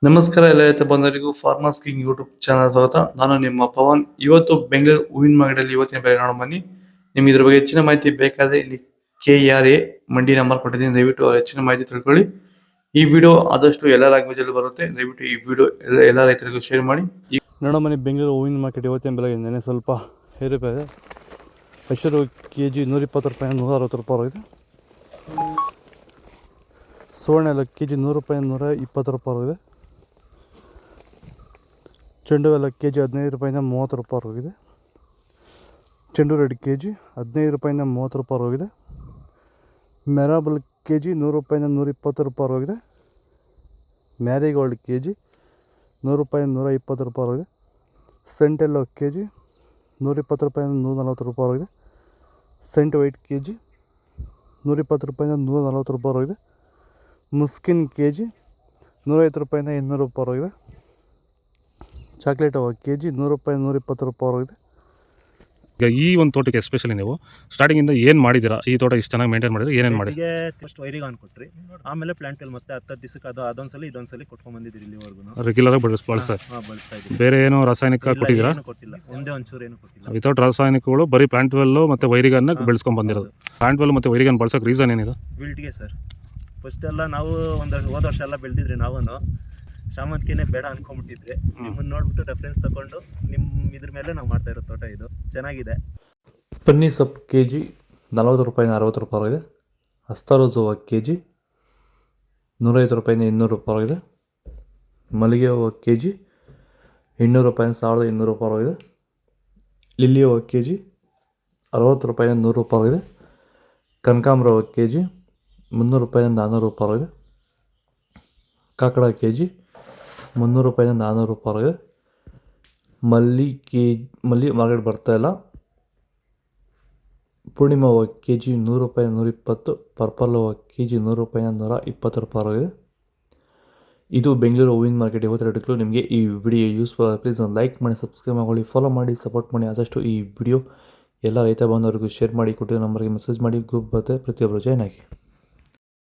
ನಮಸ್ಕಾರ ಎಲ್ಲ ರೈತ ಬಂಧುಗಳಿಗೂ ಫಾರ್ಮರ್ಸ್ ಕಿಂಗ್ ಯೂಟ್ಯೂಬ್ ಚಾನಲ್ ಸ್ವಾಗತ. ನಾನು ನಿಮ್ಮ ಪವನ್. ಇವತ್ತು ಬೆಂಗಳೂರು ಹೂವಿನ ಮಾರ್ಕೆಟಲ್ಲಿ ಇವತ್ತಿನ ಬೆಲೆ ನೋಡೋಣ ಬನ್ನಿ. ನಿಮ್ಗೆ ಇದ್ರ ಬಗ್ಗೆ ಹೆಚ್ಚಿನ ಮಾಹಿತಿ ಬೇಕಾದ್ರೆ ಇಲ್ಲಿ KRA ಮಂಡಿ ನಂಬರ್ ಕೊಟ್ಟಿದ್ದೀನಿ, ದಯವಿಟ್ಟು ಹೆಚ್ಚಿನ ಮಾಹಿತಿ ತಿಳ್ಕೊಳ್ಳಿ. ಈ ವಿಡಿಯೋ ಆದಷ್ಟು ಎಲ್ಲ ಲ್ಯಾಂಗ್ವೇಜ್ ಅಲ್ಲಿ ಬರುತ್ತೆ, ದಯವಿಟ್ಟು ಈ ವಿಡಿಯೋ ಎಲ್ಲ ರೈತರಿಗೂ ಶೇರ್ ಮಾಡಿ. ನೋಡೋಣ ಬನ್ನಿ, ಬೆಂಗಳೂರು ಹೂವಿನ ಮಾರ್ಕೆಟ್ ಇವತ್ತಿನ ಬೆಲೆ ನೆನೆ ಸ್ವಲ್ಪ ಏರುಪೇರು ಇದೆ. ಹೆಸರು KG 120 ರೂಪಾಯಿ 160 ರೂಪಾಯಿ ಇದೆ. ಸುವರ್ಣ ಎಲ್ಲ KG 100 ರೂಪಾಯಿ 120 ರೂಪಾಯಿ ಇದೆ. ಚೆಂಡು ಎಲ್ಲ KG 15 ರೂಪಾಯಿಂದ 30 ರೂಪಾಯಿ ಹೋಗಿದೆ. ಚೆಂಡು ರೆಡ್ KG 15 ರೂಪಾಯಿಂದ 30 ರೂಪಾಯಿ ಹೋಗಿದೆ. ಮೆರಾಬಲ್ KG 100 ರೂಪಾಯಿಂದ 120 ರೂಪಾಯಿ ಹೋಗಿದೆ. ಮ್ಯಾರಿಗೋಲ್ಡ್ KG 100 ರೂಪಾಯಿಂದ 120 ರೂಪಾಯಿ ಹೋಗಿದೆ. ಸೆಂಟೆಲ್ಲೋ KG 120 ರೂಪಾಯಿಂದ 140 ರೂಪಾಯಿ ಹೋಗಿದೆ. ಸೆಂಟ್ ವೈಟ್ KG 120 ರೂಪಾಯಿಂದ 140 ರೂಪಾಯಿ ಹೋಗಿದೆ. ಮುಸ್ಕಿನ್ KG 150 ರೂಪಾಯಿಂದ 200 ರೂಪಾಯಿ ಹೋಗಿದೆ. ಚಾಕ್ಲೇಟ್ KG 100 ರೂಪಾಯಿ 120 ರೂಪಾಯಿ ಹೋಗಿದೆ. ಈಗ ಈ ಒಂದು ತೋಟಕ್ಕೆ ಎಸ್ಪೆಷಲಿ ನೀವು ಸ್ಟಾರ್ಟಿಂಗಿಂದ ಏನು ಮಾಡಿದ್ದೀರಾ? ಈ ತೋಟ ಇಷ್ಟು ಚೆನ್ನಾಗಿ ಮೇಂಟೈನ್ ಮಾಡಿದ್ರೆ ಏನೇನು ಮಾಡಿ? ಫಸ್ಟ್ ವೈರಿಗೆ ಕೊಟ್ರಿ, ಆಮೇಲೆ ಪ್ಲಾಂಟ್ ಮತ್ತೆ 10 ದಿವಸಕ್ಕೆ ಅದೊಂದ್ಸಲಿ ಇದೊಂದ್ಸಲಿ ಕೊಟ್ಕೊಂಡ್ ಬಂದಿದ್ದೀರಿ ಇಲ್ಲಿವರೆಗೂ. ರೆಗ್ಯುಲರ್ ಆಗಿ ಬಳಸ್ತಾ ಇದ್ದೀವಿ. ಬೇರೆ ಏನು ರಾಸಾಯನಿಕ ಕೊಟ್ಟಿದ್ದೀರಾ? ಕೊಟ್ಟಿಲ್ಲ, ಒಂದೇ ಒಂಚೂರು ಏನು ಕೊಟ್ಟಿಲ್ಲ. ವಿತೌಟ್ ರಾಸಾಯನಿಕಗಳು ಬರೀ ಪ್ಲಾಂಟ್ ವೆಲ್ಲು ಮತ್ತು ವೈರಿಗನ್ನ ಬೆಳೆಸ್ಕೊಂಡು ಬಂದಿರೋದು. ಪ್ಲಾಂಟ್ ವೆಲ್ ಮತ್ತು ವೈರಿಗನ್ ಬಳಸೋಕೆ ರೀಸನ್ ಏನಿದೆ? ವಿಲ್ಟ್ಗೆ ಸರ್. ಫಸ್ಟ್ ಎಲ್ಲ ನಾವು ಹೋದ ವರ್ಷ ಎಲ್ಲ ಬೆಳೆದಿದ್ರಿ, ನಾವು ಶಾಮಂತಿಗೆನೇ ಬೇಡ ಅನ್ಕೊಂಡ್ಬಿಟ್ಟಿದ್ರಿ. ನಿಮ್ಮನ್ನು ನೋಡ್ಬಿಟ್ಟು ರೆಫರೆನ್ಸ್ ತಗೊಂಡು ನಿಮ್ಮ ಇದ್ರ ಮೇಲೆ ನಾವು ಮಾಡ್ತಾ ಇರೋ ತೋಟ ಇದು ಚೆನ್ನಾಗಿದೆ. ಪನ್ನಿ ಸೊಪ್ಪು KG 40 ರೂಪಾಯಿಂದ 60 ರೂಪಾಯಿ ಇದೆ. ಹಸ್ತಾರೋಸ್ ಹೂವು KG 150 ರೂಪಾಯಿಂದ 200 ರೂಪಾಯಿ ಇದೆ. ಮಲ್ಲಿಗೆ ಹೂವು KG 800 ರೂಪಾಯಿಂದ 1200 ರೂಪಾಯಿ ಇದೆ. ಲಿಲ್ಲಿ ಹೂವು KG 60 ರೂಪಾಯಿಂದ 100 ರೂಪಾಯಿ ಇದೆ. ಕನಕಾಂಬರ ಹೂವು KG 300 ರೂಪಾಯಿಂದ 400 ರೂಪಾಯಿ ಇದೆ. ಕಾಕಡ KG 300 ರೂಪಾಯಿಂದ 400 ರೂಪಾಯಿ ಇದೆ. ಮಲ್ಲಿ ಮಾರ್ಕೆಟ್ ಬರ್ತಾ ಇಲ್ಲ. ಪೂರ್ಣಿಮಾ ಹೂವು KG 100 ರೂಪಾಯಿ 120. ಪರ್ಪಲ್ ಹೂವು KG 100 ರೂಪಾಯಿಂದ 120 ರೂಪಾಯಿ ಇದೆ. ಇದು ಬೆಂಗಳೂರು ಹೂವಿನ ಮಾರ್ಕೆಟ್ ಇವತ್ತು ರೇಟ್ಗಳು. ನಿಮಗೆ ಈ ವಿಡಿಯೋ ಯೂಸ್ಫುಲ್ ಆಗಿ ಪ್ಲೀಸ್ ಒಂದು ಲೈಕ್ ಮಾಡಿ, ಸಬ್ಸ್ಕ್ರೈಬ್ ಮಾಡಿ, ಫಾಲೋ ಮಾಡಿ, ಸಪೋರ್ಟ್ ಮಾಡಿ. ಆದಷ್ಟು ಈ ವಿಡಿಯೋ ಎಲ್ಲ ರೈತ ಬಾಂಧವರಿಗೂ ಶೇರ್ ಮಾಡಿ, ಕೊಟ್ಟಿರೋ ನಂಬರ್ಗೆ ಮೆಸೇಜ್ ಮಾಡಿ, ಗ್ರೂಪ್ ಬರುತ್ತೆ, ಪ್ರತಿಯೊಬ್ಬರು ಜಾಯ್ನ್ ಆಗಿ.